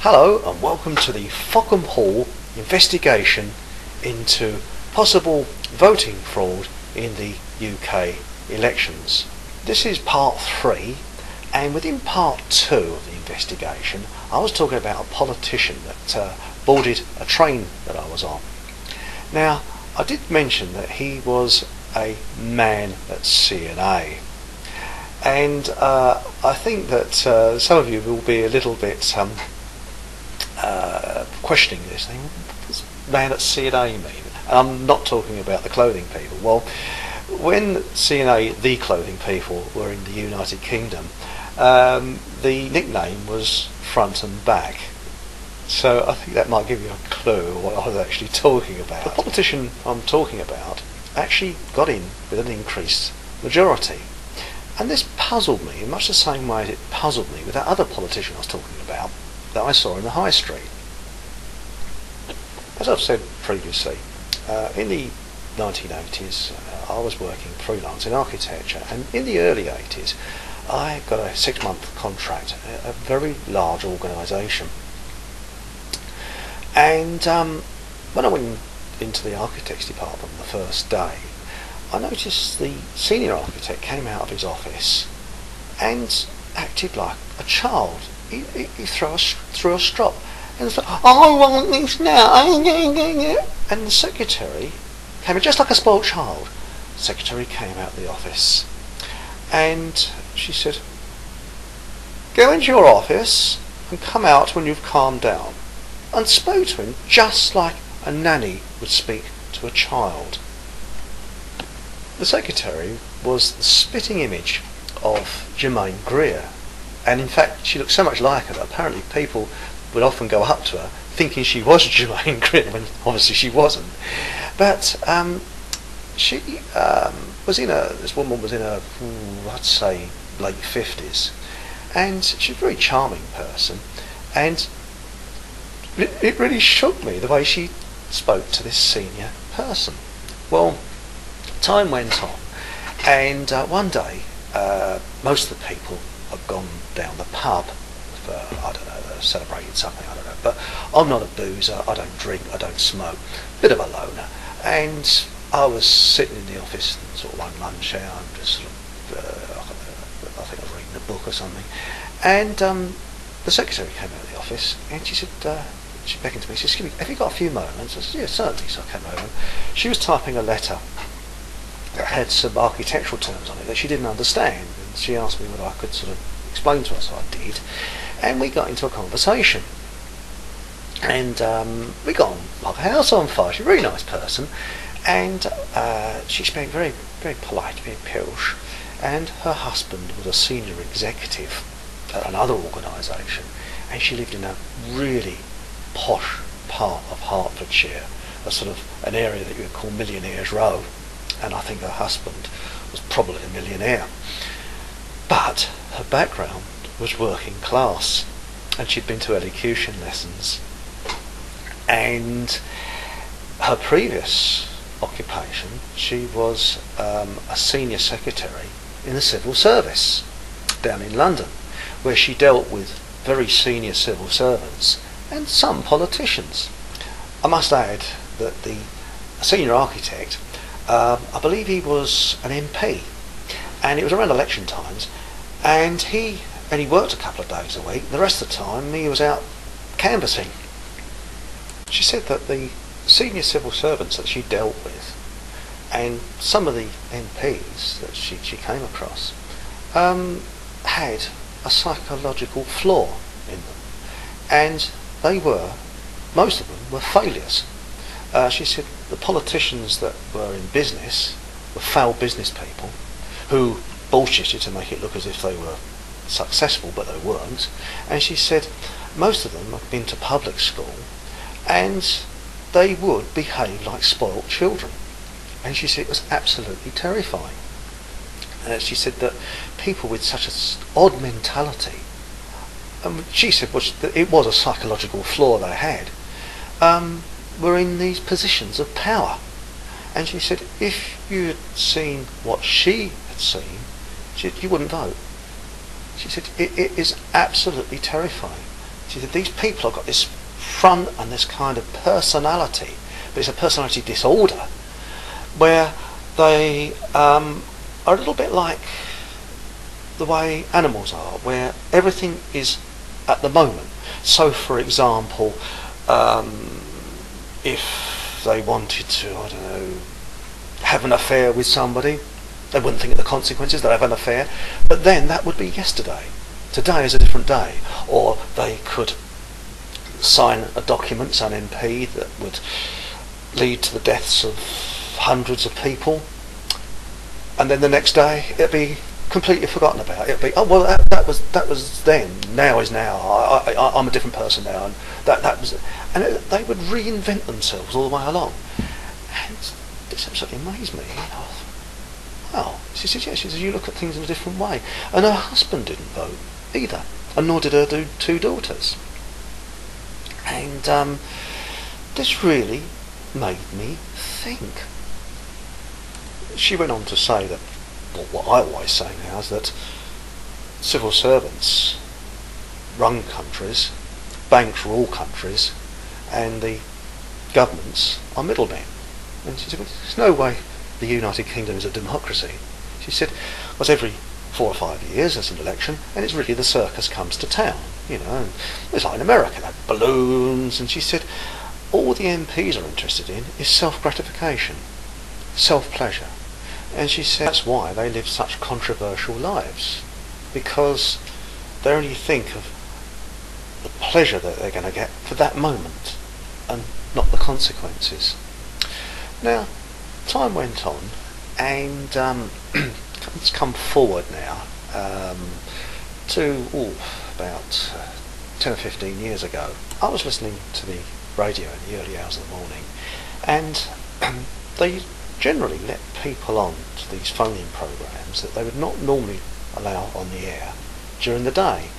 Hello and welcome to the Fockham Hall investigation into possible voting fraud in the UK elections. This is part 3, and within part 2 of the investigation I was talking about a politician that boarded a train that I was on. Now, I did mention that he was a man at CNA, and I think that some of you will be a little bit questioning this thing. What does man at CNA mean? And I'm not talking about the clothing people. Well, when CNA, the clothing people, were in the United Kingdom, the nickname was Front and Back. So I think that might give you a clue what I was actually talking about. The politician I'm talking about actually got in with an increased majority. And this puzzled me in much the same way as it puzzled me with that other politician I was talking about that I saw in the high street. As I've said previously, in the 1980s I was working freelance in architecture, and in the early 80s I got a 6-month contract at a very large organisation. And when I went into the architects department the first day, I noticed the senior architect came out of his office and acted like a child. He threw a strop and said, "I want this now." And the secretary came in just like a spoiled child. The secretary came out of the office and she said, "Go into your office and come out when you've calmed down," and spoke to him just like a nanny would speak to a child. The secretary was the spitting image of Germaine Greer, and in fact she looked so much like her that apparently people would often go up to her thinking she was Germaine Greer when obviously she wasn't. But she was in this woman was in her, I'd say, late 50s, and she's a very charming person, and it really shook me the way she spoke to this senior person. Well, time went on, and one day most of the people had gone down the pub for, I don't know, celebrating something, I don't know, but I'm not a boozer, I don't drink, I don't smoke, bit of a loner, and I was sitting in the office and sort of one lunch hour and just sort of, I think I was reading a book or something, and the secretary came out of the office and she said, she beckoned to me, she said, "Excuse me, have you got a few moments?" I said, "Yeah, certainly." So I came over. She was typing a letter that had some architectural terms on it that she didn't understand, and she asked me whether I could sort of explain to her, so I did, and we got into a conversation, and we got on like a house on fire. She's a very nice person, and she's being very, very polite, very pilsh, and her husband was a senior executive at another organisation, and she lived in a really posh part of Hertfordshire, a sort of an area that you would call Millionaires Row, and I think her husband was probably a millionaire. But her background was working class, and she'd been to elocution lessons, and her previous occupation, she was a senior secretary in the civil service down in London, where she dealt with very senior civil servants and some politicians. I must add that the senior architect, I believe he was an MP, and it was around election times, and he worked a couple of days a week. The rest of the time he was out canvassing. She said that the senior civil servants that she dealt with and some of the MPs that she came across had a psychological flaw in them, and most of them were failures. She said the politicians that were in business were failed business people who bullshitted to make it look as if they were successful, but they weren't. And she said most of them had been to public school and they would behave like spoilt children. And she said it was absolutely terrifying. And she said that people with such an odd mentality, she said it was a psychological flaw they had, were in these positions of power. And she said if you had seen what she had seen, you wouldn't vote. She said it is absolutely terrifying She said, these people have got this front and this kind of personality, but it's a personality disorder, where they are a little bit like the way animals are, where everything is at the moment. So, for example, if they wanted to, I don't know, have an affair with somebody, they wouldn't think of the consequences, they'd have an affair, but then that would be yesterday. Today is a different day. Or they could sign a document, an MP, that would lead to the deaths of hundreds of people, and then the next day it'd be completely forgotten about. It'd be, oh well, that was then. Now is now. I'm a different person now, and that was. And they would reinvent themselves all the way along, and this absolutely amazed me. Well, she said, yeah. She said, you look at things in a different way. And her husband didn't vote either, and nor did her two daughters. And this really made me think. She went on to say that, well, what I always say now is that civil servants run countries, banks rule countries, and the governments are middlemen. And she said, well, there's no way the United Kingdom is a democracy. She said, well, every 4 or 5 years there's an election, and it's really the circus comes to town, you know. And it's like in America, they have balloons, and she said, all the MPs are interested in is self-gratification, self-pleasure. And she said that's why they live such controversial lives, because they only think of the pleasure that they're going to get for that moment and not the consequences. Now, time went on, and let's come forward now to about 10 or 15 years ago. I was listening to the radio in the early hours of the morning, and they generally let people on to these phone-in programs that they would not normally allow on the air during the day.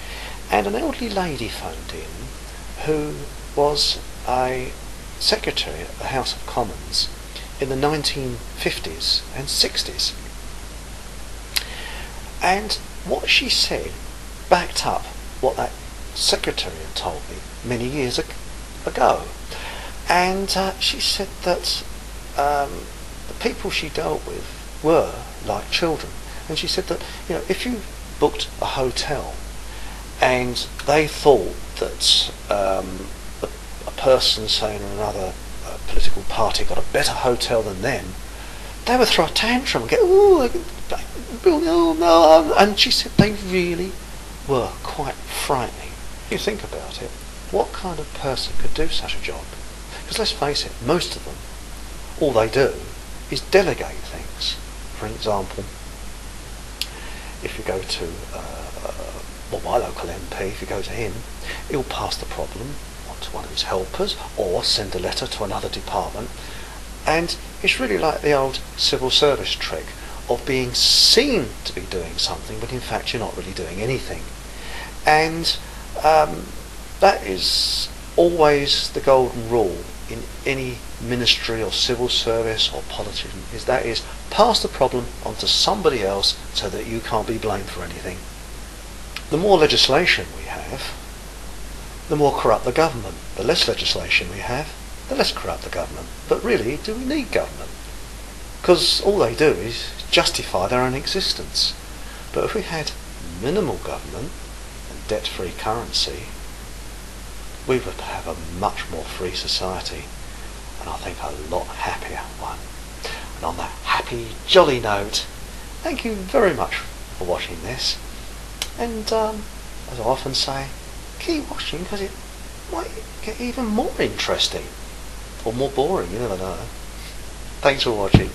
And an elderly lady phoned in who was a secretary at the House of Commons in the 1950s and 60s. And what she said backed up what that secretary had told me many years ago. And she said that the people she dealt with were like children. And she said that, you know, if you booked a hotel and they thought that a person, say, in another political party got a better hotel than them, they would throw a tantrum and get, oh no, and she said they really were quite frightening. You think about it, what kind of person could do such a job? Because let's face it, most of them, all they do is delegate things. For example, if you go to my local MP, if you go to him, he'll pass the problem on to one of his helpers or send a letter to another department. And it's really like the old civil service trick of being seen to be doing something, but in fact you're not really doing anything. And that is always the golden rule in any ministry or civil service or politician, is pass the problem on to somebody else so that you can't be blamed for anything. The more legislation we have, the more corrupt the government. The less legislation we have, the less corrupt the government. But really, do we need government? Because all they do is justify their own existence. But if we had minimal government and debt-free currency, we would have a much more free society, and I think a lot happier one. And on that happy, jolly note, thank you very much for watching this. And as I often say, keep watching, because it might get even more interesting. Or more boring, you never know. Thanks for watching.